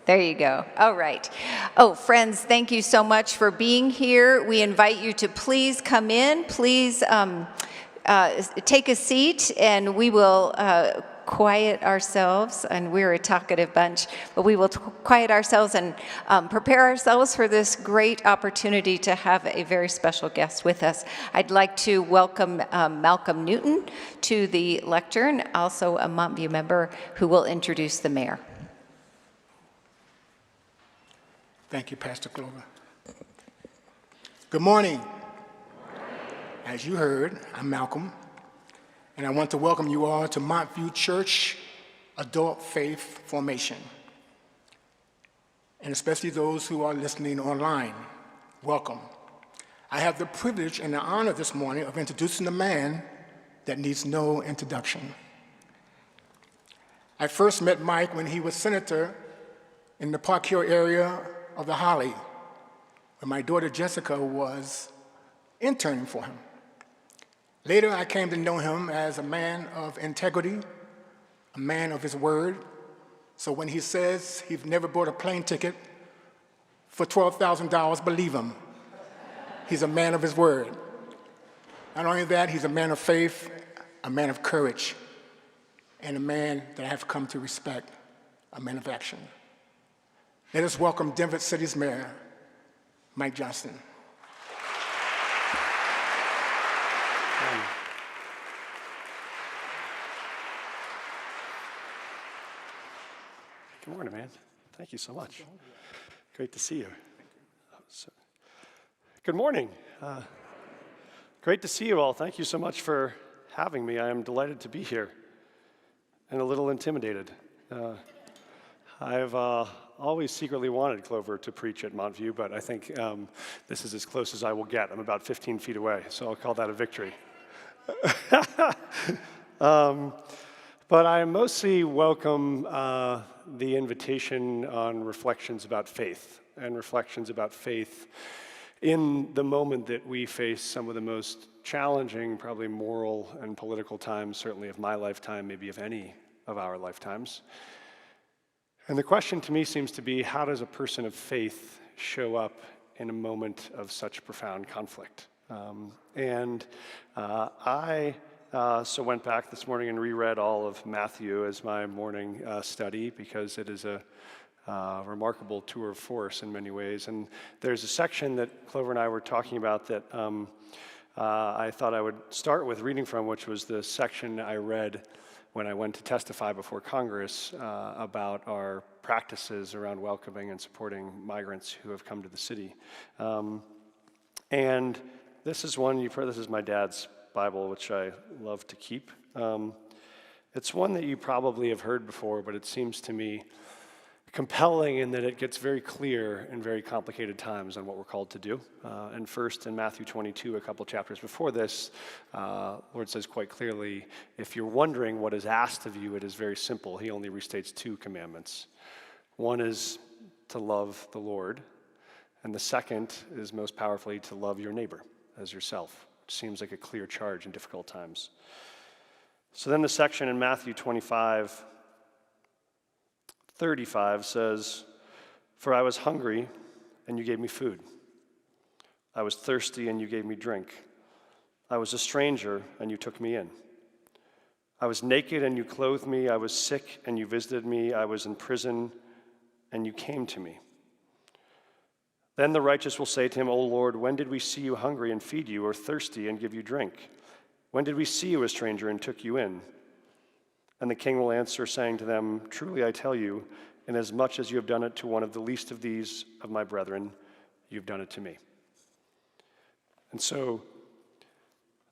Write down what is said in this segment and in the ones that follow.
There you go. All right. Oh, friends, thank you so much for being here. We invite you to please come in. Please take a seat, and we will quiet ourselves. And we're a talkative bunch, but we will quiet ourselves and prepare ourselves for this great opportunity to have a very special guest with us. I'd like to welcome Malcolm Newton to the lectern, also a Montview member who will introduce the mayor. Thank you, Pastor Clover. Good morning. As you heard, I'm Malcolm, and I want to welcome you all to Montview Church Adult Faith Formation, and especially those who are listening online. Welcome. I have the privilege and the honor this morning of introducing a man that needs no introduction. I first met Mike when he was senator in the Park Hill area of the Holly, where my daughter Jessica was interning for him. Later, I came to know him as a man of integrity, a man of his word. So when he says he's never bought a plane ticket for $12,000, believe him. He's a man of his word. Not only that, he's a man of faith, a man of courage, and a man that I have come to respect, a man of action. Let us welcome Denver City's Mayor, Mike Johnston. Good morning, man. Thank you so much. Great to see you. Good morning. Great to see you all. Thank you so much for having me. I am delighted to be here and a little intimidated. I've always secretly wanted Clover to preach at Montview, but I think this is as close as I will get. I'm about 15 feet away, so I'll call that a victory. But I mostly welcome the invitation on reflections about faith, and reflections about faith in the moment that we face some of the most challenging, probably moral and political times, certainly of my lifetime, maybe of any of our lifetimes. And the question to me seems to be, how does a person of faith show up in a moment of such profound conflict? I went back this morning and reread all of Matthew as my morning study, because it is a remarkable tour of force in many ways. And there's a section that Clover and I were talking about that I thought I would start with reading from, which was the section I read when I went to testify before Congress about our practices around welcoming and supporting migrants who have come to the city. And this is one, this is my dad's Bible, which I love to keep. It's one that you probably have heard before, but it seems to me compelling in that it gets very clear in very complicated times on what we're called to do. And first in Matthew 22, a couple chapters before this, Lord says quite clearly, if you're wondering what is asked of you, it is very simple. He only restates two commandments. One is to love the Lord, and the second is most powerfully to love your neighbor as yourself, which seems like a clear charge in difficult times. So then the section in Matthew 25:35 says, "For I was hungry, and you gave me food. I was thirsty, and you gave me drink. I was a stranger, and you took me in. I was naked, and you clothed me. I was sick, and you visited me. I was in prison, and you came to me." Then the righteous will say to him, "O Lord, when did we see you hungry and feed you, or thirsty and give you drink? When did we see you a stranger and took you in?" And the king will answer, saying to them, "Truly I tell you, inasmuch as you have done it to one of the least of these of my brethren, you've done it to me." And so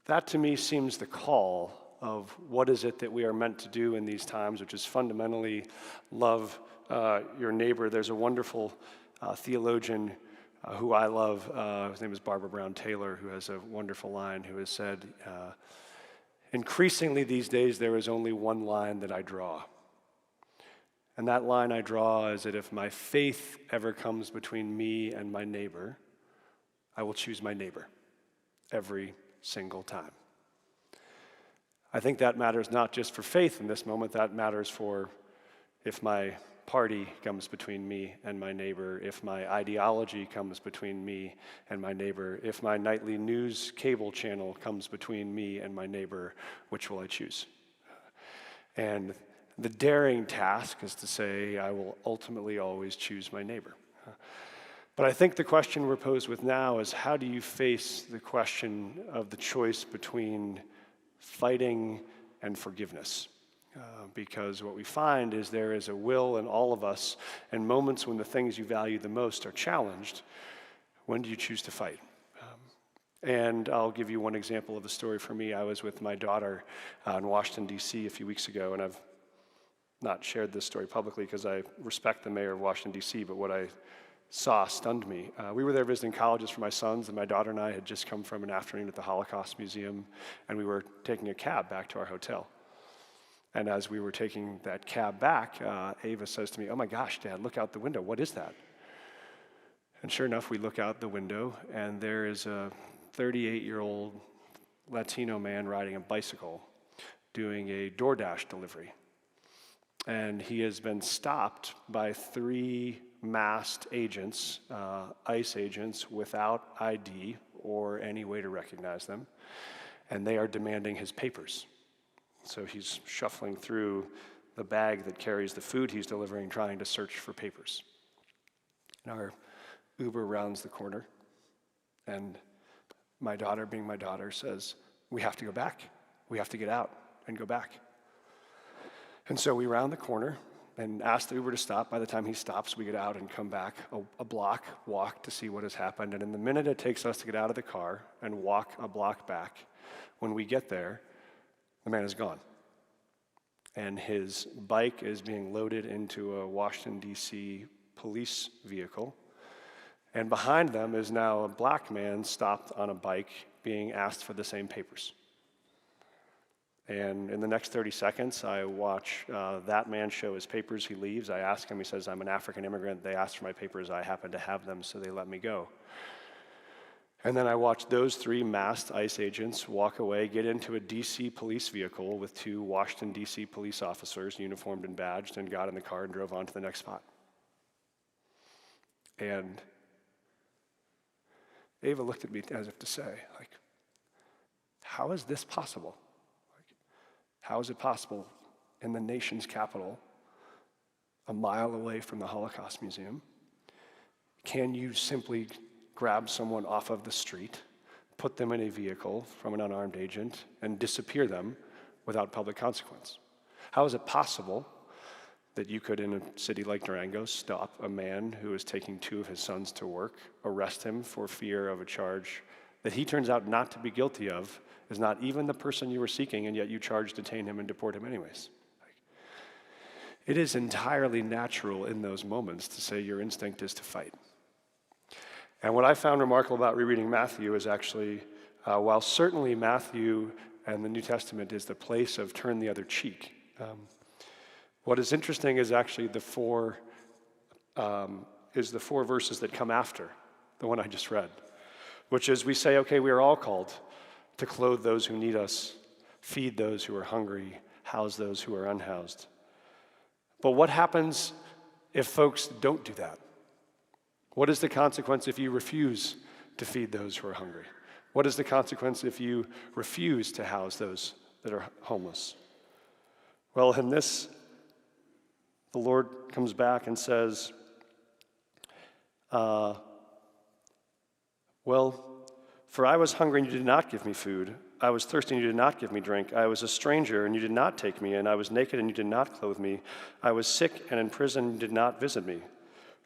that to me seems the call of what is it that we are meant to do in these times, which is fundamentally love your neighbor. There's a wonderful theologian who I love, his name is Barbara Brown Taylor, who has a wonderful line, who has said, increasingly these days there is only one line that I draw. And that line I draw is that if my faith ever comes between me and my neighbor, I will choose my neighbor every single time. I think that matters not just for faith in this moment, that matters for if my party comes between me and my neighbor, if my ideology comes between me and my neighbor, if my nightly news cable channel comes between me and my neighbor, which will I choose? And the daring task is to say, I will ultimately always choose my neighbor. But I think the question we're posed with now is, how do you face the question of the choice between fighting and forgiveness? Because what we find is there is a will in all of us, and moments when the things you value the most are challenged, when do you choose to fight? And I'll give you one example of the story for me. I was with my daughter in Washington, D.C. a few weeks ago, and I've not shared this story publicly because I respect the mayor of Washington, D.C., but what I saw stunned me. We were there visiting colleges for my sons, and my daughter and I had just come from an afternoon at the Holocaust Museum, and we were taking a cab back to our hotel. And as we were taking that cab back, Ava says to me, "Oh my gosh, Dad, look out the window. What is that?" And sure enough, we look out the window, and there is a 38-year-old Latino man riding a bicycle doing a DoorDash delivery. And he has been stopped by 3 masked agents, ICE agents, without ID or any way to recognize them, and they are demanding his papers. So he's shuffling through the bag that carries the food he's delivering, trying to search for papers. And our Uber rounds the corner, and my daughter, being my daughter, says, "We have to go back. We have to get out and go back." And so we round the corner and ask the Uber to stop. By the time he stops, we get out and come back a block, walk to see what has happened. And in the minute it takes us to get out of the car and walk a block back, when we get there, the man is gone. And his bike is being loaded into a Washington, D.C. police vehicle. And behind them is now a black man stopped on a bike being asked for the same papers. And in the next 30 seconds, I watch that man show his papers. He leaves. I ask him, he says, "I'm an African immigrant. They asked for my papers. I happen to have them, so they let me go." And then I watched those 3 masked ICE agents walk away, get into a DC police vehicle with 2 Washington, D.C. police officers, uniformed and badged, and got in the car and drove on to the next spot. And Ava looked at me as if to say, like, how is this possible? How is it possible in the nation's capital, a mile away from the Holocaust Museum, can you simply grab someone off of the street, put them in a vehicle from an unarmed agent, and disappear them without public consequence? How is it possible that you could, in a city like Durango, stop a man who is taking 2 of his sons to work, arrest him for fear of a charge that he turns out not to be guilty of, is not even the person you were seeking, and yet you charge, detain him, and deport him anyways? It is entirely natural in those moments to say your instinct is to fight. And what I found remarkable about rereading Matthew is actually, while certainly Matthew and the New Testament is the place of turn the other cheek, what is interesting is actually the 4 verses that come after the one I just read, which is we say, okay, we are all called to clothe those who need us, feed those who are hungry, house those who are unhoused. But what happens if folks don't do that? What is the consequence if you refuse to feed those who are hungry? What is the consequence if you refuse to house those that are homeless? Well, in this, the Lord comes back and says, for I was hungry and you did not give me food. I was thirsty and you did not give me drink. I was a stranger and you did not take me in. I was naked and you did not clothe me. I was sick and in prison and you did not visit me.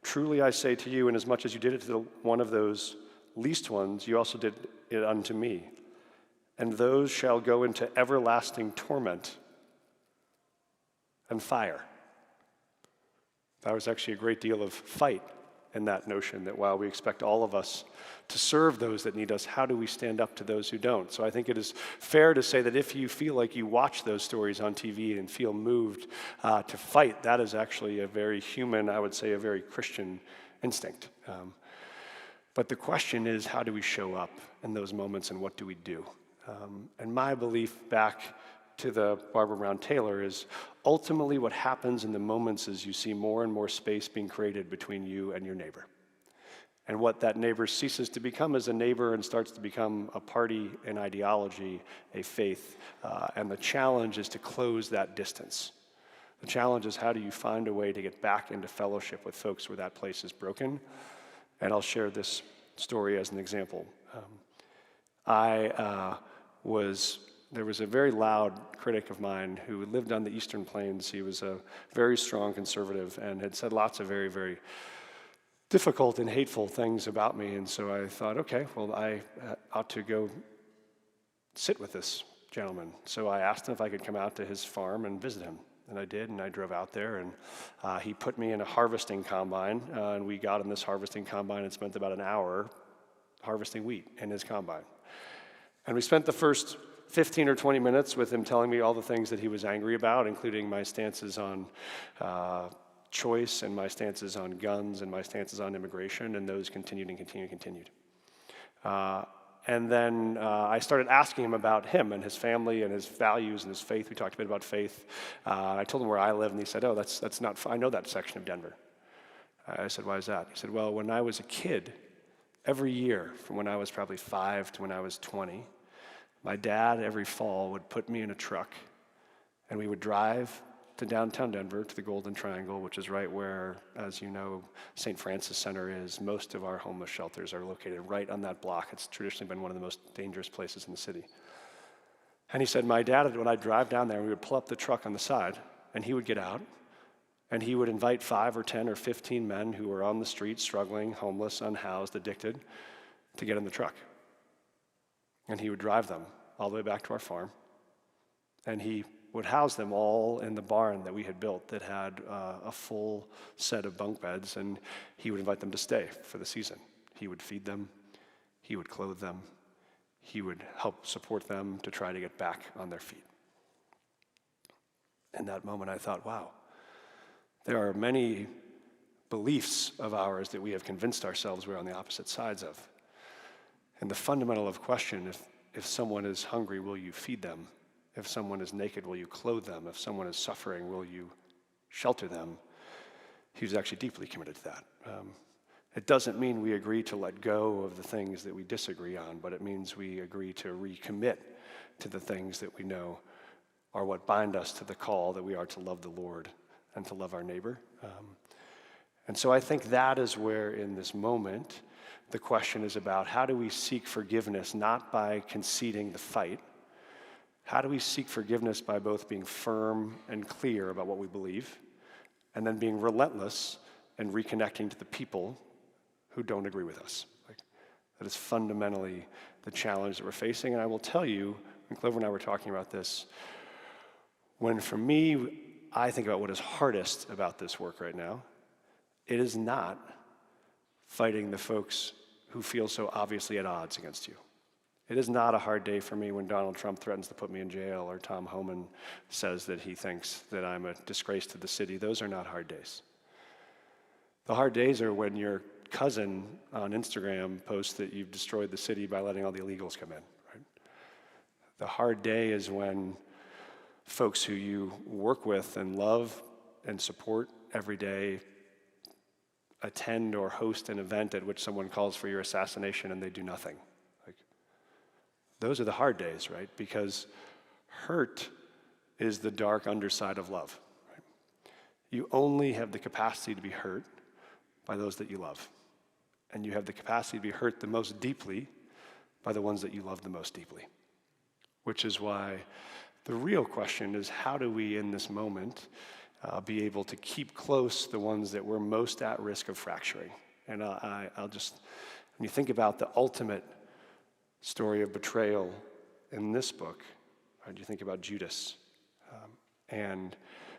Truly I say to you, inasmuch as you did it to one of those least ones, you also did it unto me. And those shall go into everlasting torment and fire. There was actually a great deal of fight in that notion that while we expect all of us to serve those that need us, how do we stand up to those who don't? So I think it is fair to say that if you feel like you watch those stories on TV and feel moved to fight, that is actually a very human, I would say a very Christian instinct. But the question is, how do we show up in those moments and what do we do? And my belief back to the Barbara Brown Taylor is ultimately what happens in the moments is you see more and more space being created between you and your neighbor. And what that neighbor ceases to become is a neighbor and starts to become a party, an ideology, a faith. And the challenge is to close that distance. The challenge is how do you find a way to get back into fellowship with folks where that place is broken? And I'll share this story as an example. There was a very loud critic of mine who lived on the Eastern Plains. He was a very strong conservative and had said lots of very, very difficult and hateful things about me. And so I thought, okay, well, I ought to go sit with this gentleman. So I asked him if I could come out to his farm and visit him. And I did, and I drove out there, and he put me in a harvesting combine, and we got in this harvesting combine and spent about an hour harvesting wheat in his combine. And we spent the first 15 or 20 minutes with him telling me all the things that he was angry about, including my stances on choice and my stances on guns and my stances on immigration, and those continued and continued and continued. And then I started asking him about him and his family and his values and his faith. We talked a bit about faith. I told him where I live, and he said, oh, that's not, I know that section of Denver. I said, why is that? He said, well, when I was a kid, every year, from when I was probably 5 to when I was 20, my dad every fall would put me in a truck, and we would drive to downtown Denver, to the Golden Triangle, which is right where, as you know, St. Francis Center is. Most of our homeless shelters are located right on that block. It's traditionally been one of the most dangerous places in the city. And he said, my dad, when I'd drive down there, we would pull up the truck on the side, and he would get out, and he would invite 5 or 10 or 15 men who were on the street, struggling, homeless, unhoused, addicted, to get in the truck. And he would drive them all the way back to our farm, and he would house them all in the barn that we had built that had a full set of bunk beds, and he would invite them to stay for the season. He would feed them, he would clothe them, he would help support them to try to get back on their feet. In that moment I thought, wow, there are many beliefs of ours that we have convinced ourselves we're on the opposite sides of. And the fundamental of question, if someone is hungry, will you feed them? If someone is naked, will you clothe them? If someone is suffering, will you shelter them? He was actually deeply committed to that. It doesn't mean we agree to let go of the things that we disagree on, but it means we agree to recommit to the things that we know are what bind us to the call that we are to love the Lord and to love our neighbor. And so I think that is where, in this moment, the question is about how do we seek forgiveness, not by conceding the fight. How do we seek forgiveness by both being firm and clear about what we believe, and then being relentless and reconnecting to the people who don't agree with us? That is fundamentally the challenge that we're facing. And I will tell you, and Clover and I were talking about this, when for me, I think about what is hardest about this work right now, it is not fighting the folks who feel so obviously at odds against you. It is not a hard day for me when Donald Trump threatens to put me in jail or Tom Homan says that he thinks that I'm a disgrace to the city. Those are not hard days. The hard days are when your cousin on Instagram posts that you've destroyed the city by letting all the illegals come in. Right? The hard day is when folks who you work with and love and support every day attend or host an event at which someone calls for your assassination and they do nothing. Those are the hard days, right? Because hurt is the dark underside of love. Right? You only have the capacity to be hurt by those that you love. And you have the capacity to be hurt the most deeply by the ones that you love the most deeply. Which is why the real question is, how do we in this moment be able to keep close the ones that we're most at risk of fracturing? And I'll just, when you think about the ultimate story of betrayal in this book, right, you think about Judas. And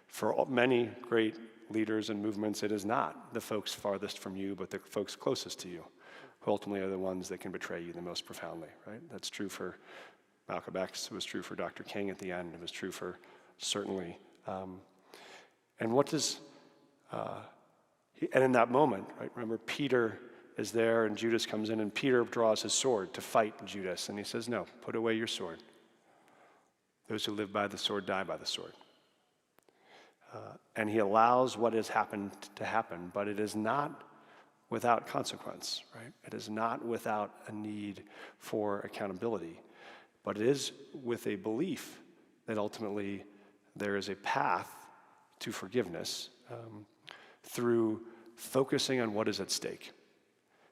for many great leaders and movements, it is not the folks farthest from you, but the folks closest to you, who ultimately are the ones that can betray you the most profoundly, right? That's true for Malcolm X, it was true for Dr. King at the end, it was true for certainly. And what does, and in that moment, right, remember Peter is there and Judas comes in and Peter draws his sword to fight Judas and he says, no, put away your sword. Those who live by the sword die by the sword. And he allows what has happened to happen, but it is not without consequence, right? It is not without a need for accountability, but it is with a belief that ultimately there is a path to forgiveness through focusing on what is at stake.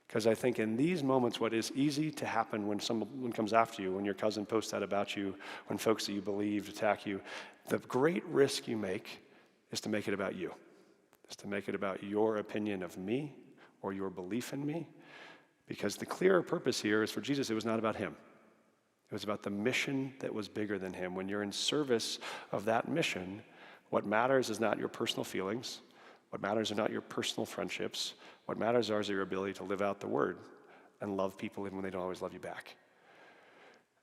Because I think in these moments, what is easy to happen when someone comes after you, when your cousin posts that about you, when folks that you believe attack you, the great risk you make is to make it about you, is to make it about your opinion of me or your belief in me. Because the clearer purpose here is for Jesus, it was not about him. It was about the mission that was bigger than him. When you're in service of that mission, what matters is not your personal feelings. What matters are not your personal friendships. What matters is your ability to live out the word and love people even when they don't always love you back.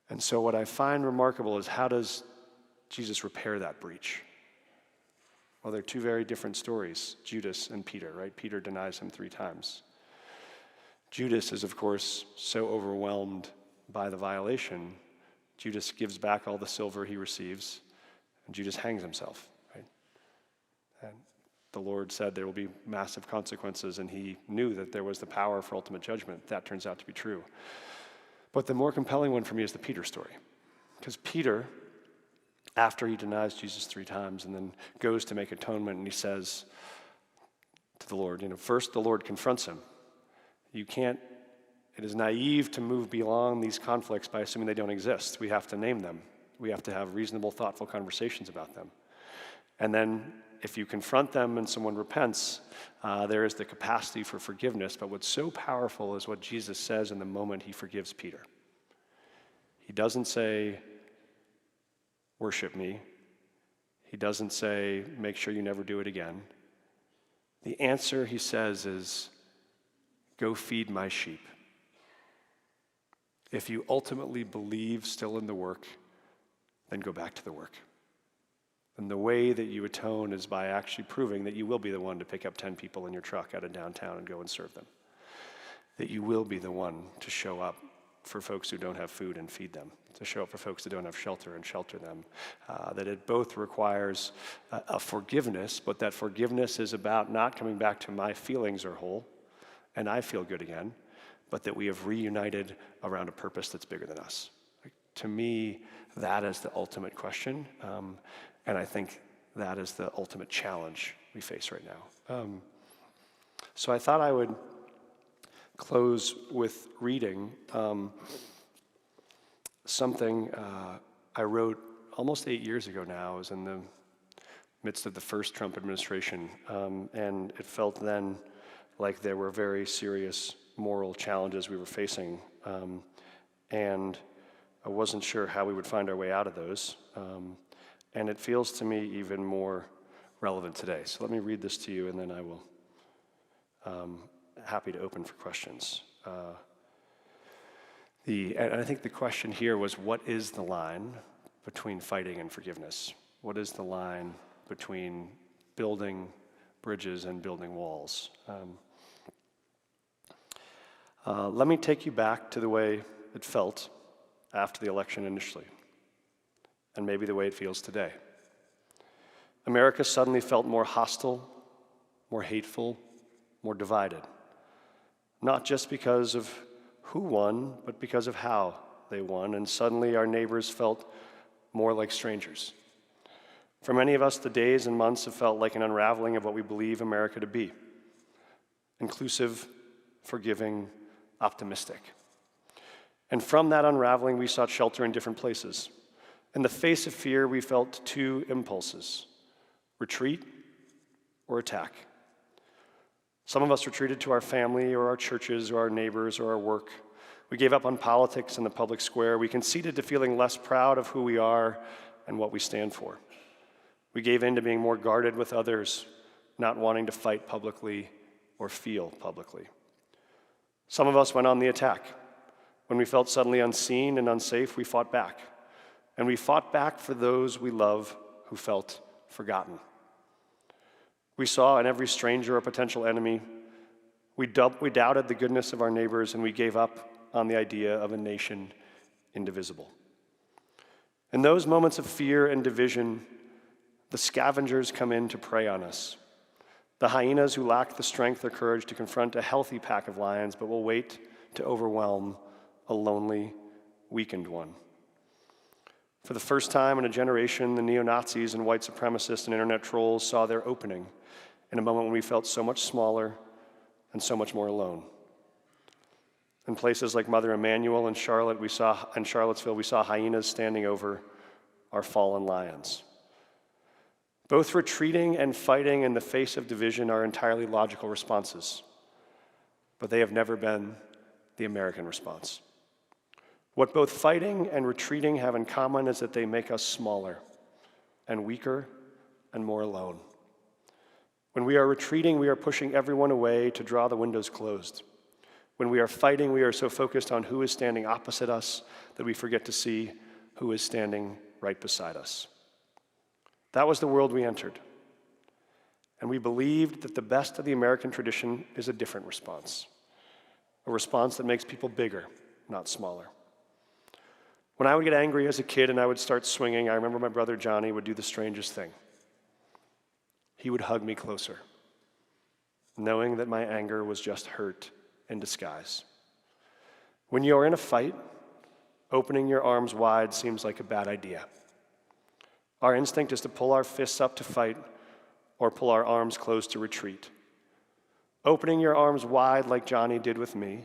And so what I find remarkable is, how does Jesus repair that breach? Well, they're two very different stories, Judas and Peter, right? Peter denies him 3 times. Judas is, of course, so overwhelmed by the violation, Judas gives back all the silver he receives, and Judas hangs himself, right? And the Lord said there will be massive consequences, and he knew that there was the power for ultimate judgment. That turns out to be true. But the more compelling one for me is the Peter story. Because Peter, after he denies Jesus 3 times and then goes to make atonement, and he says to the Lord, first the Lord confronts him. It is naive to move beyond these conflicts by assuming they don't exist. We have to name them. We have to have reasonable, thoughtful conversations about them. And then if you confront them and someone repents, there is the capacity for forgiveness. But what's so powerful is what Jesus says in the moment he forgives Peter. He doesn't say, worship me. He doesn't say, make sure you never do it again. The answer, he says, is, go feed my sheep. If you ultimately believe still in the work, then go back to the work. And the way that you atone is by actually proving that you will be the one to pick up 10 people in your truck out of downtown and go and serve them. That you will be the one to show up for folks who don't have food and feed them, to show up for folks who don't have shelter and shelter them. That it both requires a forgiveness, but that forgiveness is about not coming back to my feelings are whole and I feel good again, but that we have reunited around a purpose that's bigger than us. To me, that is the ultimate question, and I think that is the ultimate challenge we face right now. So I thought I would close with reading something I wrote almost 8 years ago now. I was in the midst of the first Trump administration, and it felt then like there were very serious moral challenges we were facing, and I wasn't sure how we would find our way out of those, and it feels to me even more relevant today. So let me read this to you, and then I will happy to open for questions. And I think the question here was, what is the line between fighting and forgiveness? What is the line between building bridges and building walls? Let me take you back to the way it felt after the election initially, and maybe the way it feels today. America suddenly felt more hostile, more hateful, more divided. Not just because of who won, but because of how they won, and suddenly our neighbors felt more like strangers. For many of us, the days and months have felt like an unraveling of what we believe America to be. Inclusive, forgiving, optimistic. And from that unraveling, we sought shelter in different places. In the face of fear, we felt 2 impulses: retreat or attack. Some of us retreated to our family or our churches or our neighbors or our work. We gave up on politics in the public square. We conceded to feeling less proud of who we are and what we stand for. We gave in to being more guarded with others, not wanting to fight publicly or feel publicly. Some of us went on the attack. When we felt suddenly unseen and unsafe, we fought back. And we fought back for those we love who felt forgotten. We saw in every stranger a potential enemy. We doubted the goodness of our neighbors, and we gave up on the idea of a nation indivisible. In those moments of fear and division, the scavengers come in to prey on us. The hyenas who lack the strength or courage to confront a healthy pack of lions, but will wait to overwhelm a lonely, weakened one. For the first time in a generation, the neo-Nazis and white supremacists and internet trolls saw their opening in a moment when we felt so much smaller and so much more alone. In places like Mother Emanuel and Charlottesville, we saw hyenas standing over our fallen lions. Both retreating and fighting in the face of division are entirely logical responses, but they have never been the American response. What both fighting and retreating have in common is that they make us smaller and weaker and more alone. When we are retreating, we are pushing everyone away to draw the windows closed. When we are fighting, we are so focused on who is standing opposite us that we forget to see who is standing right beside us. That was the world we entered. And we believed that the best of the American tradition is a different response, a response that makes people bigger, not smaller. When I would get angry as a kid and I would start swinging, I remember my brother Johnny would do the strangest thing. He would hug me closer, knowing that my anger was just hurt in disguise. When you are in a fight, opening your arms wide seems like a bad idea. Our instinct is to pull our fists up to fight or pull our arms closed to retreat. Opening your arms wide like Johnny did with me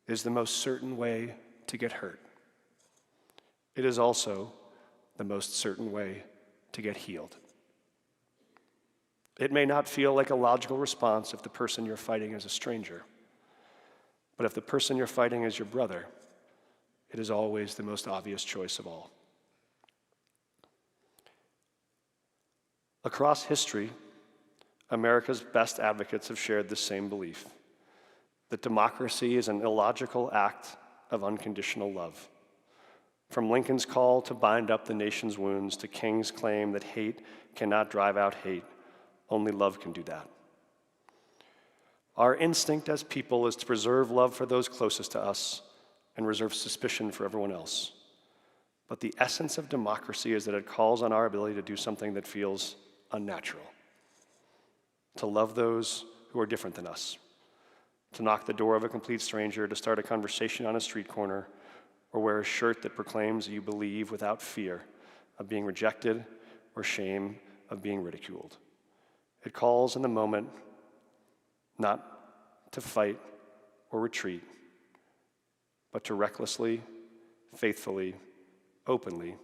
is the most certain way to get hurt. It is also the most certain way to get healed. It may not feel like a logical response if the person you're fighting is a stranger, but if the person you're fighting is your brother, it is always the most obvious choice of all. Across history, America's best advocates have shared the same belief, that democracy is an illogical act of unconditional love. From Lincoln's call to bind up the nation's wounds to King's claim that hate cannot drive out hate, only love can do that. Our instinct as people is to preserve love for those closest to us and reserve suspicion for everyone else. But the essence of democracy is that it calls on our ability to do something that feels unnatural, to love those who are different than us, to knock the door of a complete stranger, to start a conversation on a street corner, or wear a shirt that proclaims that you believe without fear of being rejected or shame of being ridiculed. It calls in the moment not to fight or retreat, but to recklessly, faithfully, openly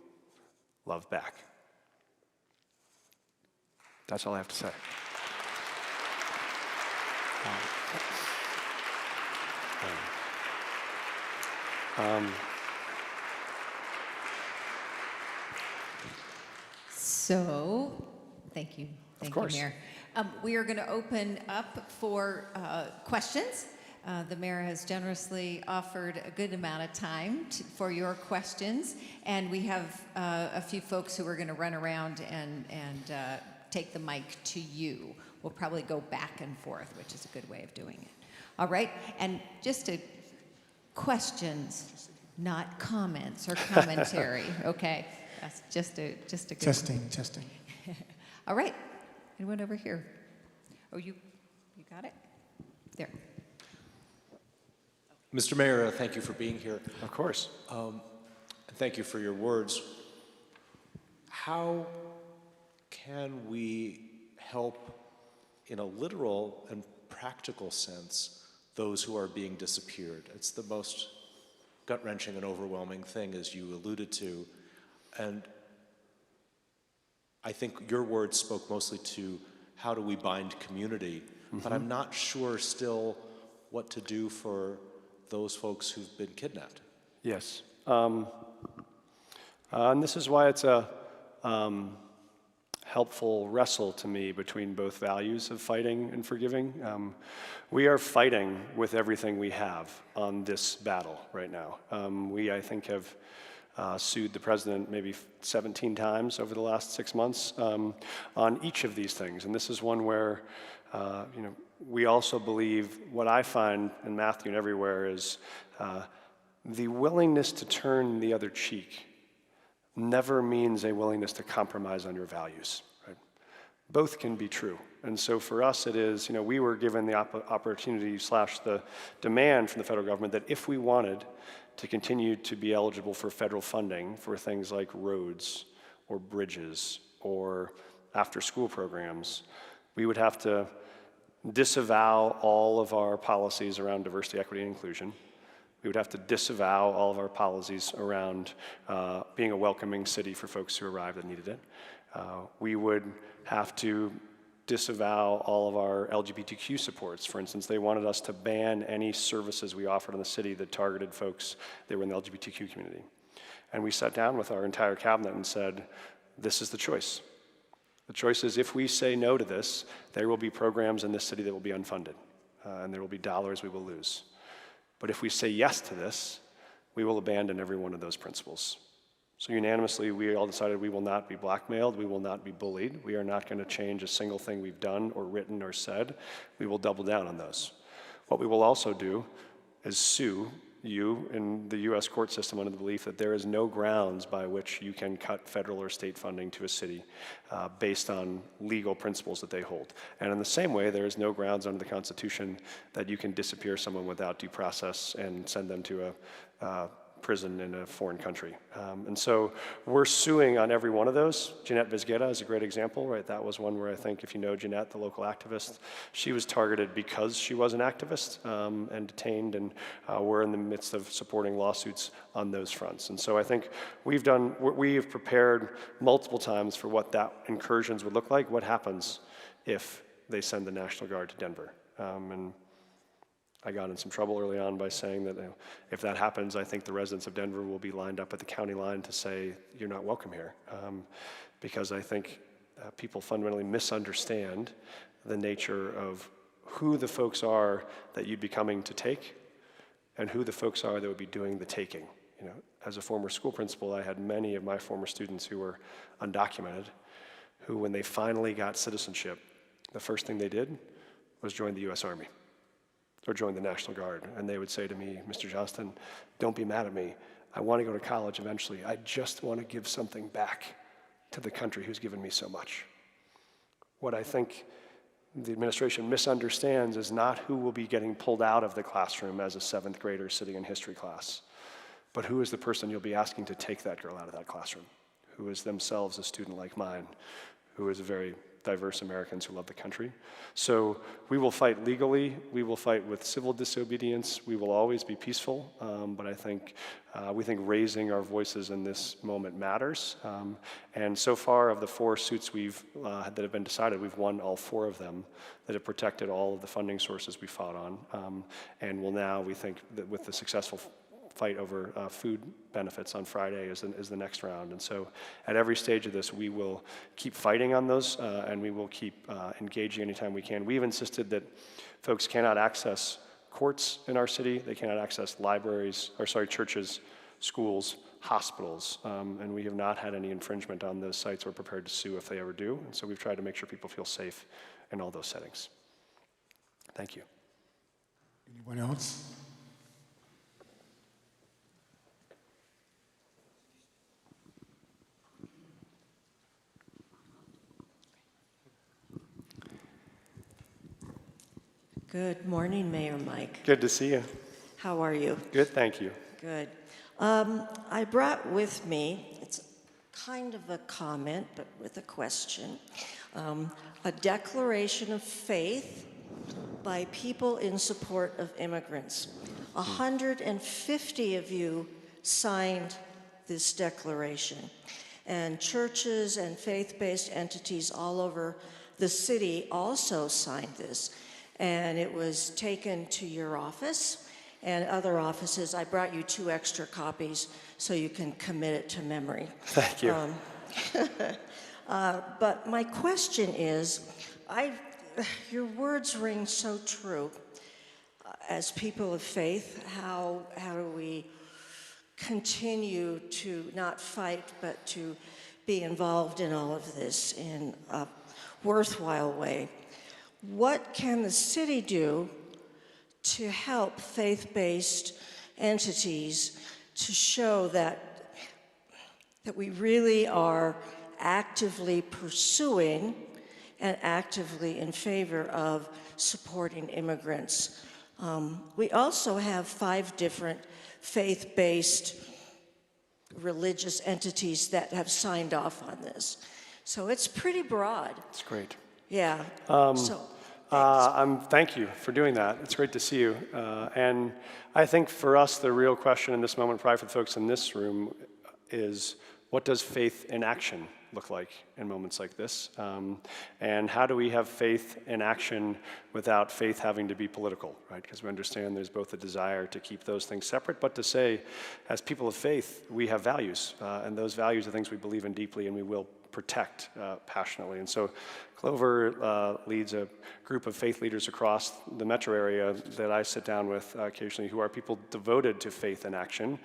love back. That's all I have to say. So, thank you. Thank you, course. Mayor. We are going to open up for questions. The mayor has generously offered a good amount of time for your questions, and we have a few folks who are going to run around and take the mic to you. We'll probably go back and forth, which is a good way of doing it. All right, and just questions, not comments or commentary. Okay, that's just a good Testing. All right, anyone over here? Oh, you got it? There. Mr. Mayor, thank you for being here. Of course. And thank you for your words. How can we help, in a literal and practical sense, those who are being disappeared? It's the most gut-wrenching and overwhelming thing, as you alluded to. And I think your words spoke mostly to how do we bind community, but I'm not sure still what to do for those folks who've been kidnapped. Yes. And this is why it's a helpful wrestle to me between both values of fighting and forgiving. We are fighting with everything we have on this battle right now. We, I think, have sued the president maybe 17 times over the last 6 months on each of these things. And this is one where, we also believe, what I find in Matthew and everywhere is the willingness to turn the other cheek never means a willingness to compromise on your values. Right? Both can be true. And so for us it is, we were given the opportunity / the demand from the federal government that if we wanted to continue to be eligible for federal funding for things like roads or bridges or after-school programs, we would have to disavow all of our policies around diversity, equity, and inclusion. We would have to disavow all of our policies around being a welcoming city for folks who arrived that needed it. We would have to disavow all of our LGBTQ supports. For instance, they wanted us to ban any services we offered in the city that targeted folks that were in the LGBTQ community. And we sat down with our entire cabinet and said, this is the choice. The choice is if we say no to this, there will be programs in this city that will be unfunded, and there will be dollars we will lose. But if we say yes to this, we will abandon every one of those principles. So unanimously, we all decided we will not be blackmailed, we will not be bullied, we are not going to change a single thing we've done or written or said. We will double down on those. What we will also do is sue you in the US court system under the belief that there is no grounds by which you can cut federal or state funding to a city based on legal principles that they hold. And in the same way, there is no grounds under the Constitution that you can disappear someone without due process and send them to a prison in a foreign country. And so we're suing on every one of those. Jeanette Vizqueta is a great example, right? That was one where I think if you know Jeanette, the local activist, she was targeted because she was an activist and detained, and we're in the midst of supporting lawsuits on those fronts. And so I think we have prepared multiple times for what that incursions would look like. What happens if they send the National Guard to Denver? And I got in some trouble early on by saying that if that happens, I think the residents of Denver will be lined up at the county line to say, you're not welcome here. Because I think people fundamentally misunderstand the nature of who the folks are that you'd be coming to take and who the folks are that would be doing the taking. As a former school principal, I had many of my former students who were undocumented, who when they finally got citizenship, the first thing they did was join the US Army or join the National Guard. And they would say to me, Mr. Johnston, don't be mad at me. I want to go to college eventually. I just want to give something back to the country who's given me so much. What I think the administration misunderstands is not who will be getting pulled out of the classroom as a 7th grader sitting in history class, but who is the person you'll be asking to take that girl out of that classroom, who is themselves a student like mine, who is a very diverse Americans who love the country. So we will fight legally, we will fight with civil disobedience, we will always be peaceful, but I think we think raising our voices in this moment matters. And so far of the 4 suits that have been decided, we've won all 4 of them that have protected all of the funding sources we fought on. And will now, we think that with the successful fight over food benefits on Friday is the next round. And so at every stage of this, we will keep fighting on those and we will keep engaging anytime we can. We've insisted that folks cannot access courts in our city, they cannot access churches, schools, hospitals, and we have not had any infringement on those sites. We're prepared to sue if they ever do. And so we've tried to make sure people feel safe in all those settings. Thank you. Anyone else? Good morning, Mayor Mike. Good to see you. How are you? Good, thank you. Good. I brought with me, it's kind of a comment, but with a question, a declaration of faith by people in support of immigrants. 150 of you signed this declaration, and churches and faith-based entities all over the city also signed this. And it was taken to your office and other offices. I brought you 2 extra copies so you can commit it to memory. Thank you. But my question is, your words ring so true. As people of faith, how do we continue to not fight, but to be involved in all of this in a worthwhile way? What can the city do to help faith-based entities to show that that we really are actively pursuing and actively in favor of supporting immigrants. We also have 5 different faith-based religious entities that have signed off on this. So it's pretty broad. It's great. Yeah. Thank you for doing that. It's great to see you. And I think for us, the real question in this moment, probably for the folks in this room, is what does faith in action look like in moments like this? And how do we have faith in action without faith having to be political, right? Because we understand there's both a desire to keep those things separate, but to say, as people of faith, we have values, and those values are things we believe in deeply and we will protect passionately. And so Clover leads a group of faith leaders across the metro area that I sit down with occasionally, who are people devoted to faith in action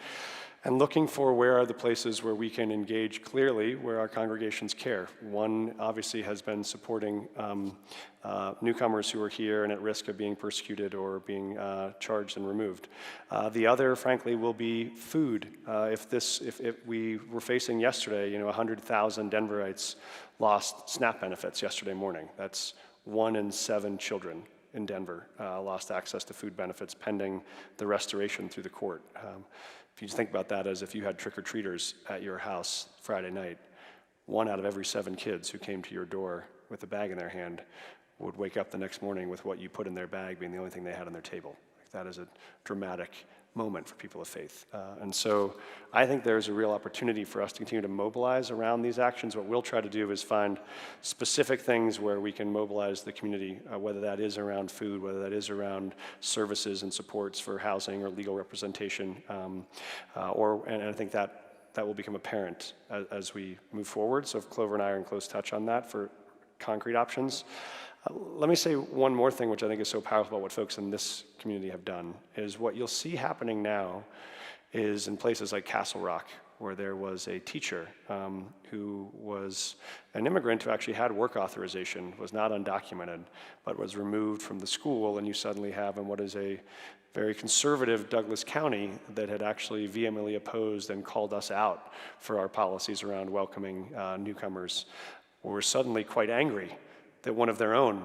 and looking for where are the places where we can engage clearly, where our congregations care. One obviously has been supporting newcomers who are here and at risk of being persecuted or being charged and removed. The other, frankly, will be food. If we were facing yesterday, 100,000 Denverites lost SNAP benefits yesterday morning. That's 1 in 7 children in Denver lost access to food benefits pending the restoration through the court. If you just think about that as if you had trick-or-treaters at your house Friday night, 1 out of every 7 kids who came to your door with a bag in their hand would wake up the next morning with what you put in their bag being the only thing they had on their table. That is a dramatic moment for people of faith. And so I think there's a real opportunity for us to continue to mobilize around these actions. What we'll try to do is find specific things where we can mobilize the community, whether that is around food, whether that is around services and supports for housing or legal representation, and I think that will become apparent as we move forward. So if Clover and I are in close touch on that for concrete options. Let me say one more thing, which I think is so powerful about what folks in this community have done, is what you'll see happening now is in places like Castle Rock, where there was a teacher who was an immigrant who actually had work authorization, was not undocumented, but was removed from the school, and you suddenly have in what is a very conservative Douglas County that had actually vehemently opposed and called us out for our policies around welcoming newcomers, were suddenly quite angry that one of their own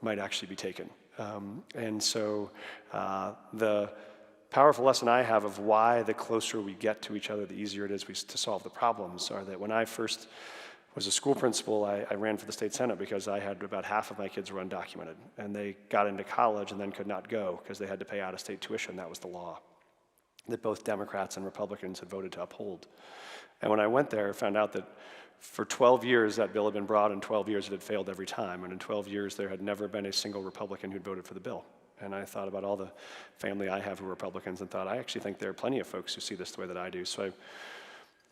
might actually be taken. And so the powerful lesson I have of why the closer we get to each other, the easier it is to solve the problems, are that when I first was a school principal, I ran for the state senate because I had about half of my kids were undocumented, and they got into college and then could not go because they had to pay out-of-state tuition. That was the law that both Democrats and Republicans had voted to uphold. And when I went there, I found out that for 12 years, that bill had been brought, and 12 years it had failed every time. And in 12 years, there had never been a single Republican who'd voted for the bill. And I thought about all the family I have who are Republicans and thought, I actually think there are plenty of folks who see this the way that I do. So I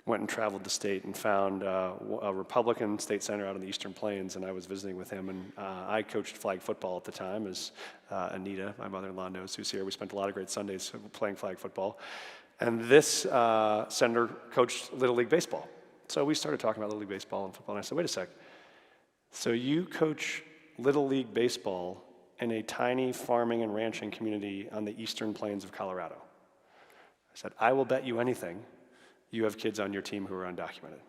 went and traveled the state and found a Republican state senator out in the Eastern Plains, and I was visiting with him. And I coached flag football at the time, as Anita, my mother-in-law, knows, who's here. We spent a lot of great Sundays playing flag football. And this senator coached Little League Baseball. So we started talking about Little League Baseball and football, and I said, wait a sec. So you coach Little League Baseball in a tiny farming and ranching community on the Eastern Plains of Colorado. I said, I will bet you anything you have kids on your team who are undocumented,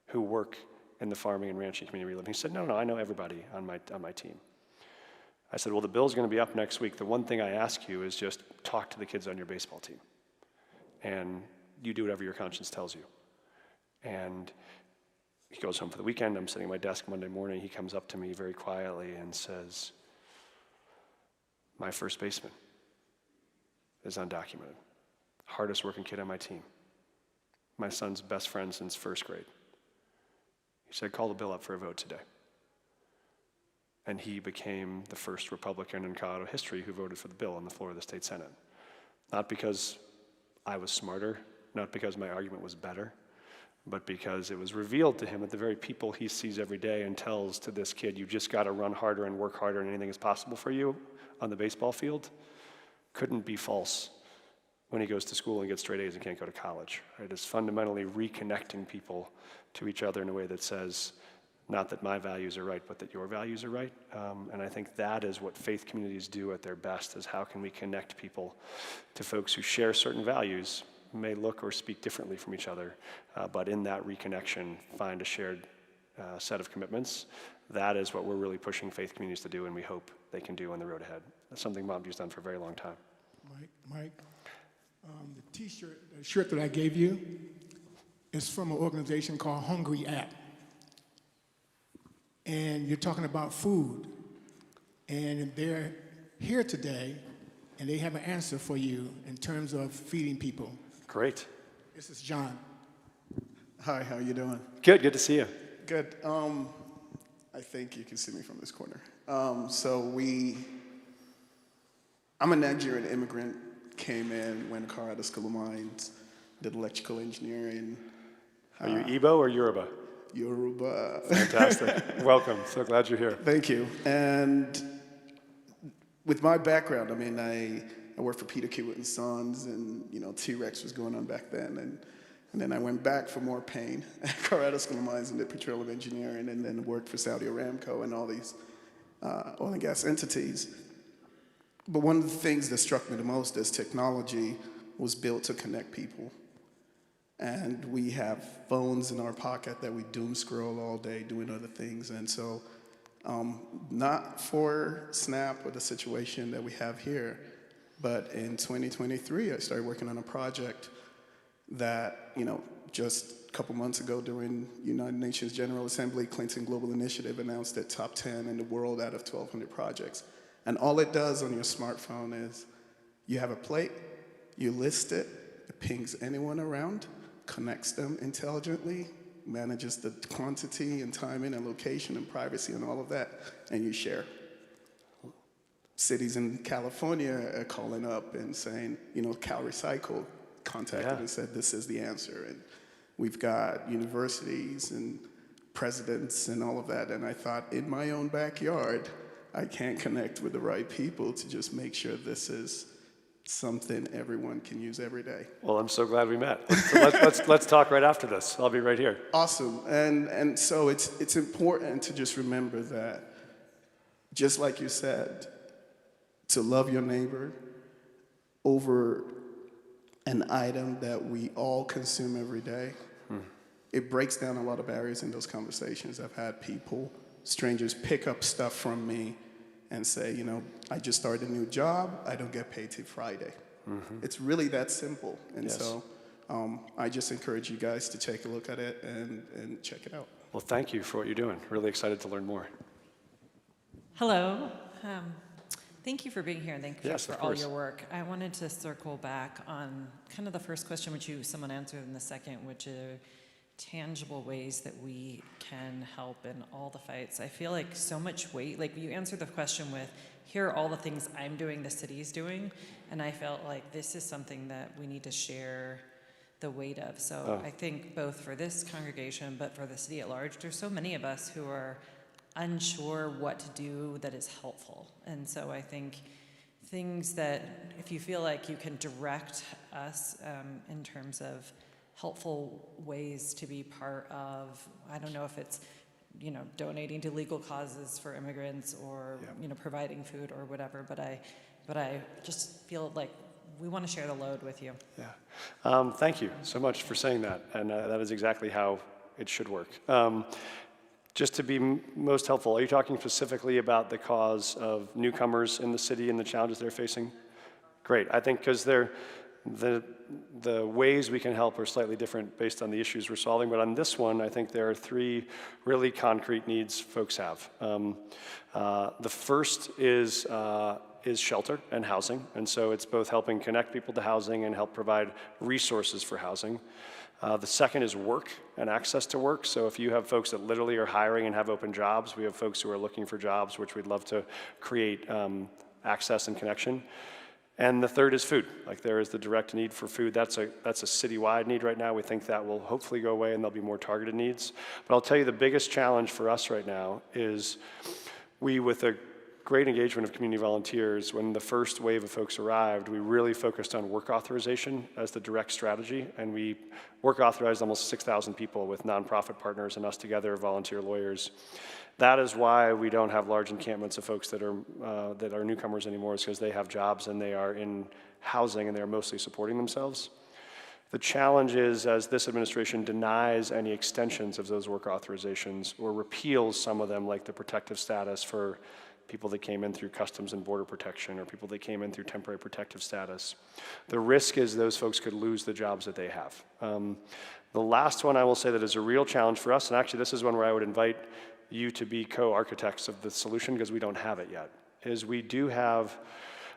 who work in the farming and ranching community we live in. He said, no, I know everybody on my team. I said, well, the bill's going to be up next week. The one thing I ask you is just talk to the kids on your baseball team. And you do whatever your conscience tells you. And he goes home for the weekend. I'm sitting at my desk Monday morning. He comes up to me very quietly and says, my first baseman is undocumented. Hardest working kid on my team. My son's best friend since first grade. He said, call the bill up for a vote today. And he became the first Republican in Colorado history who voted for the bill on the floor of the state Senate. Not because I was smarter, not because my argument was better, but because it was revealed to him that the very people he sees every day and tells to this kid, you just got to run harder and work harder and anything is possible for you on the baseball field, couldn't be false when he goes to school and gets straight A's and can't go to college. Right? It's fundamentally reconnecting people to each other in a way that says, not that my values are right, but that your values are right. And I think that is what faith communities do at their best, is how can we connect people to folks who share certain values, may look or speak differently from each other, but in that reconnection, find a shared set of commitments. That is what we're really pushing faith communities to do, and we hope they can do on the road ahead. That's something Montview's done for a very long time. Mike, the shirt that I gave you is from an organization called Hungry App. And you're talking about food. And they're here today, and they have an answer for you in terms of feeding people. Great. This is John. Hi, how you doing? Good to see you. Good. I think you can see me from this corner. I'm a Nigerian immigrant, came in, went to Colorado School of Mines, did electrical engineering. Are you Igbo or Yoruba? Yoruba. Fantastic. Welcome. So glad you're here. Thank you. And with my background, I mean, I worked for Peter Kiewit and Sons, and T-Rex was going on back then, and then I went back for more pain at Colorado School of Mines and did petroleum engineering, and then worked for Saudi Aramco and all these oil and gas entities. But one of the things that struck me the most is technology was built to connect people. And we have phones in our pocket that we doom scroll all day doing other things. And so not for SNAP or the situation that we have here, but in 2023, I started working on a project that, just a couple months ago during United Nations General Assembly, Clinton Global Initiative announced that top 10 in the world out of 1,200 projects. And all it does on your smartphone is you have a plate, you list it, it pings anyone around, connects them intelligently, manages the quantity and timing and location and privacy and all of that, and you share. Cities in California are calling up and saying, Cal Recycle contacted and said this is the answer. And we've got universities and presidents and all of that, and I thought in my own backyard, I can't connect with the right people to just make sure this is something everyone can use every day. Well, I'm so glad we met. Let's talk right after this. I'll be right here. Awesome. And so it's important to just remember that, just like you said, to love your neighbor over an item that we all consume every day. It breaks down a lot of barriers in those conversations. I've had people, strangers, pick up stuff from me and say, I just started a new job, I don't get paid till Friday. It's really that simple. And so I just encourage you guys to take a look at it and check it out. Well, thank you for what you're doing. Really excited to learn more. Hello. Thank you for being here, and thank you for all course. your work. I wanted to circle back on kind of the first question, which someone answered in the second, which are tangible ways that we can help in all the fights. I feel like so much weight, like you answered the question with, here are all the things I'm doing, the city's doing, and I felt like this is something that we need to share the weight of. So I think both for this congregation, but for the city at large, there's so many of us who are unsure what to do that is helpful. And so I think things that, if you feel like you can direct us in terms of helpful ways to be part of, I don't know if it's, donating to legal causes for immigrants or, providing food or whatever, but I just feel like we want to share the load with you. Yeah. Thank you so much for saying that. And that is exactly how it should work. Just to be most helpful, are you talking specifically about the cause of newcomers in the city and the challenges they're facing? Great. I think because the ways we can help are slightly different based on the issues we're solving, but on this one, I think there are three really concrete needs folks have. The first is shelter and housing, and so it's both helping connect people to housing and help provide resources for housing. The second is work and access to work. So if you have folks that literally are hiring and have open jobs, we have folks who are looking for jobs, which we'd love to create access and connection. And the third is food. Like there is the direct need for food. That's a citywide need right now. We think that will hopefully go away and there'll be more targeted needs. But I'll tell you the biggest challenge for us right now is with a great engagement of community volunteers, when the first wave of folks arrived, we really focused on work authorization as the direct strategy, and we work authorized almost 6,000 people with nonprofit partners and us together, volunteer lawyers. That is why we don't have large encampments of folks that are newcomers anymore, is because they have jobs and they are in housing and they are mostly supporting themselves. The challenge is, as this administration denies any extensions of those work authorizations or repeals some of them, like the protective status for people that came in through Customs and Border Protection or people that came in through temporary protective status, the risk is those folks could lose the jobs that they have. The last one I will say that is a real challenge for us, and actually this is one where I would invite you to be co-architects of the solution because we don't have it yet, is we do have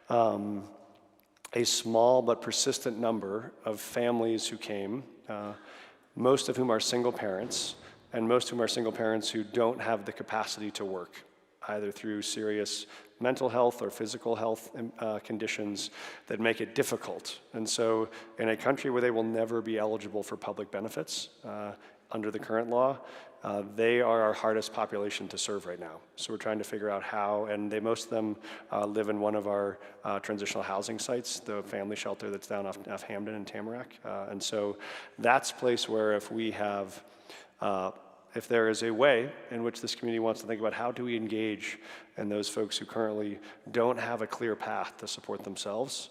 a small but persistent number of families who came, most of whom are single parents, and most of whom are single parents who don't have the capacity to work, either through serious mental health or physical health conditions that make it difficult. And so in a country where they will never be eligible for public benefits under the current law, they are our hardest population to serve right now. So we're trying to figure out how, and most of them live in one of our transitional housing sites, the family shelter that's down off Hamden and Tamarack. And so that's a place where if we have, if there is a way in which this community wants to think about how do we engage in those folks who currently don't have a clear path to support themselves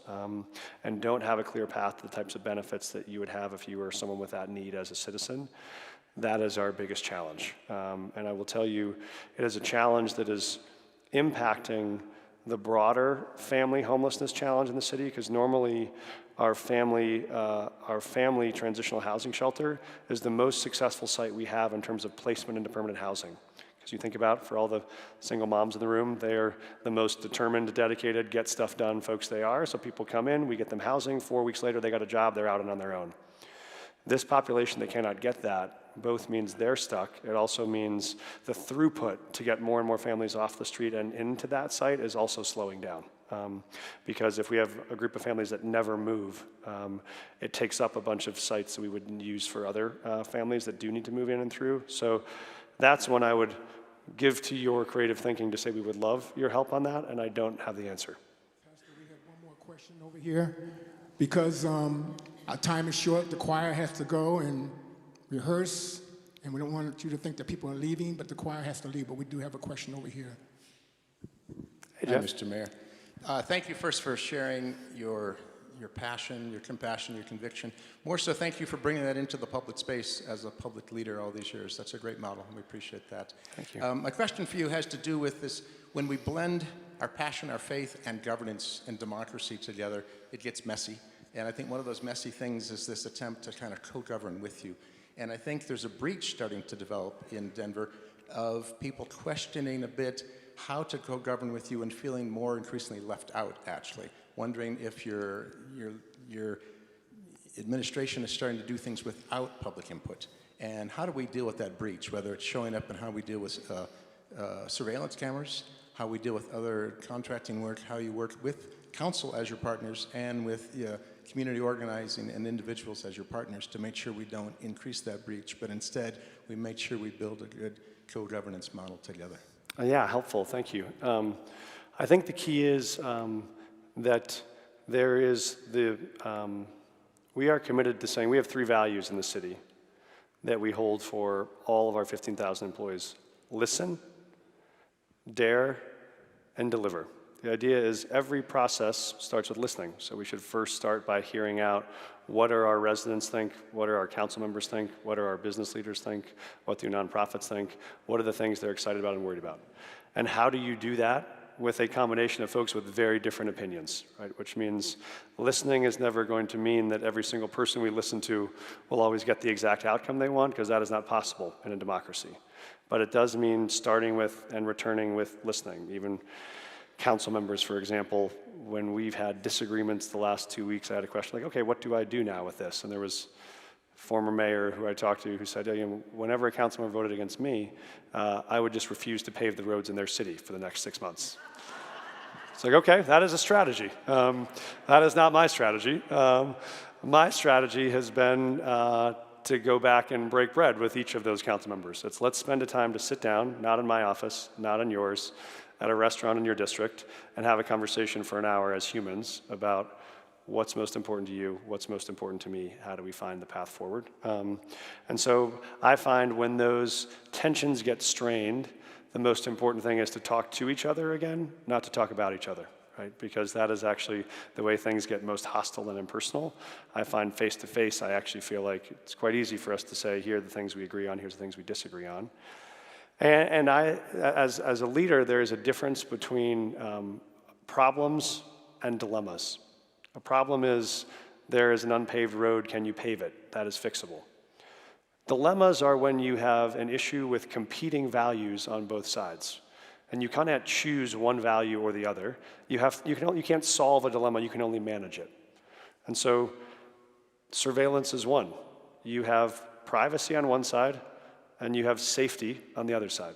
and don't have a clear path to the types of benefits that you would have if you were someone with that need as a citizen, that is our biggest challenge. And I will tell you, it is a challenge that is impacting the broader family homelessness challenge in the city, because normally our family transitional housing shelter is the most successful site we have in terms of placement into permanent housing. Because you think about, for all the single moms in the room, they are the most determined, dedicated, get stuff done folks they are. So people come in, we get them housing, 4 weeks later they got a job, they're out and on their own. This population that cannot get that both means they're stuck. It also means the throughput to get more and more families off the street and into that site is also slowing down. Because if we have a group of families that never move, it takes up a bunch of sites that we would use for other families that do need to move in and through. So that's one I would give to your creative thinking to say we would love your help on that, and I don't have the answer. Pastor, we have one more question over here. Because our time is short, the choir has to go and rehearse, and we don't want you to think that people are leaving, but the choir has to leave. But we do have a question over here. Hey, Hi, Jeff. Mr. Mayor. Thank you first for sharing your passion, your compassion, your conviction. More so, thank you for bringing that into the public space as a public leader all these years. That's a great model, and we appreciate that. Thank you. My question for you has to do with this: when we blend our passion, our faith, and governance and democracy together, it gets messy. And I think one of those messy things is this attempt to kind of co-govern with you. And I think there's a breach starting to develop in Denver of people questioning a bit how to co-govern with you and feeling more increasingly left out, actually. Wondering if your administration is starting to do things without public input. And how do we deal with that breach, whether it's showing up in how we deal with surveillance cameras, how we deal with other contracting work, how you work with council as your partners and with community organizing and individuals as your partners to make sure we don't increase that breach, but instead we make sure we build a good co-governance model together. Yeah, helpful, thank you. I think the key is that there is we are committed to saying we have 3 values in the city that we hold for all of our 15,000 employees: listen, dare, and deliver. The idea is every process starts with listening. So we should first start by hearing out what do our residents think, what do our council members think, what do our business leaders think, what do nonprofits think, what are the things they're excited about and worried about. And how do you do that with a combination of folks with very different opinions, right? Which means listening is never going to mean that every single person we listen to will always get the exact outcome they want, because that is not possible in a democracy. But it does mean starting with and returning with listening. Even council members, for example, when we've had disagreements the last 2 weeks, I had a question like, okay, what do I do now with this? And there was a former mayor who I talked to who said, whenever a council member voted against me, I would just refuse to pave the roads in their city for the next 6 months. It's like, okay, that is a strategy. That is not my strategy. My strategy has been to go back and break bread with each of those council members. It's let's spend a time to sit down, not in my office, not in yours, at a restaurant in your district, and have a conversation for an hour as humans about what's most important to you, what's most important to me, how do we find the path forward. And so I find when those tensions get strained, the most important thing is to talk to each other again, not to talk about each other. right? Because that is actually the way things get most hostile and impersonal. I find face-to-face, I actually feel like it's quite easy for us to say, here are the things we agree on, here's the things we disagree on. And I, as a leader, there is a difference between problems and dilemmas. A problem is, there is an unpaved road, can you pave it? That is fixable. Dilemmas are when you have an issue with competing values on both sides. And you cannot choose one value or the other. You can't solve a dilemma, you can only manage it. And so surveillance is one. You have privacy on one side, and you have safety on the other side.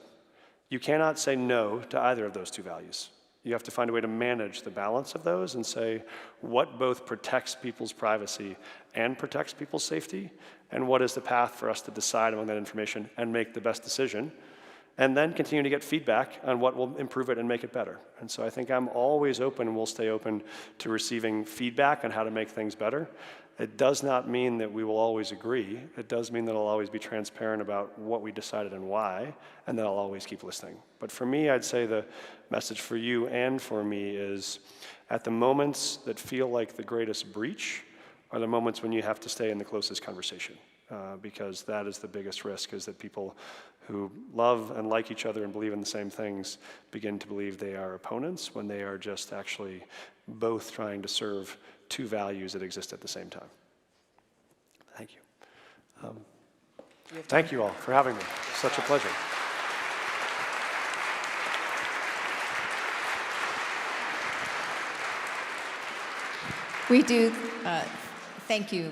You cannot say no to either of those two values. You have to find a way to manage the balance of those and say what both protects people's privacy and protects people's safety, and what is the path for us to decide among that information and make the best decision, and then continue to get feedback on what will improve it and make it better. And so I think I'm always open and will stay open to receiving feedback on how to make things better. It does not mean that we will always agree. It does mean that I'll always be transparent about what we decided and why, and that I'll always keep listening. But for me, I'd say the message for you and for me is, at the moments that feel like the greatest breach are the moments when you have to stay in the closest conversation, because that is the biggest risk, is that people who love and like each other and believe in the same things begin to believe they are opponents when they are just actually both trying to serve two values that exist at the same time. Thank you. Thank you all for having me. Such a pleasure. We do thank you,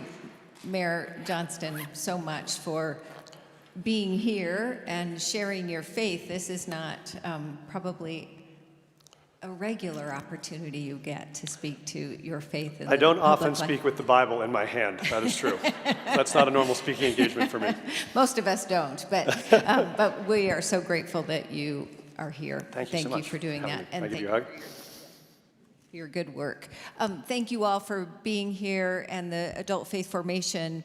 Mayor Johnston, so much for being here and sharing your faith. This is not probably a regular opportunity you get to speak to your faith. I don't often speak with the Bible in my hand. That is true. That's not a normal speaking engagement for me. Most of us don't, but we are so grateful that you are here. Thank you so much. Thank you for doing that. Can I give you a hug? Your good work. Thank you all for being here, and the Adult Faith Formation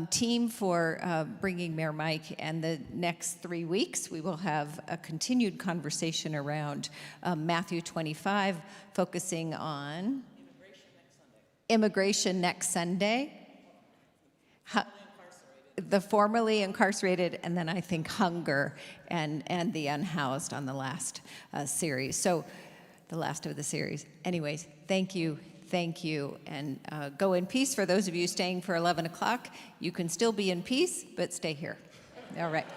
team for bringing Mayor Mike. And the next 3 weeks, we will have a continued conversation around Matthew 25, focusing on immigration next Sunday. The formerly incarcerated, and then I think hunger and the unhoused on the last series. So. The last of the series. Anyways, thank you, and go in peace. For those of you staying for 11 o'clock, you can still be in peace, but stay here. All right.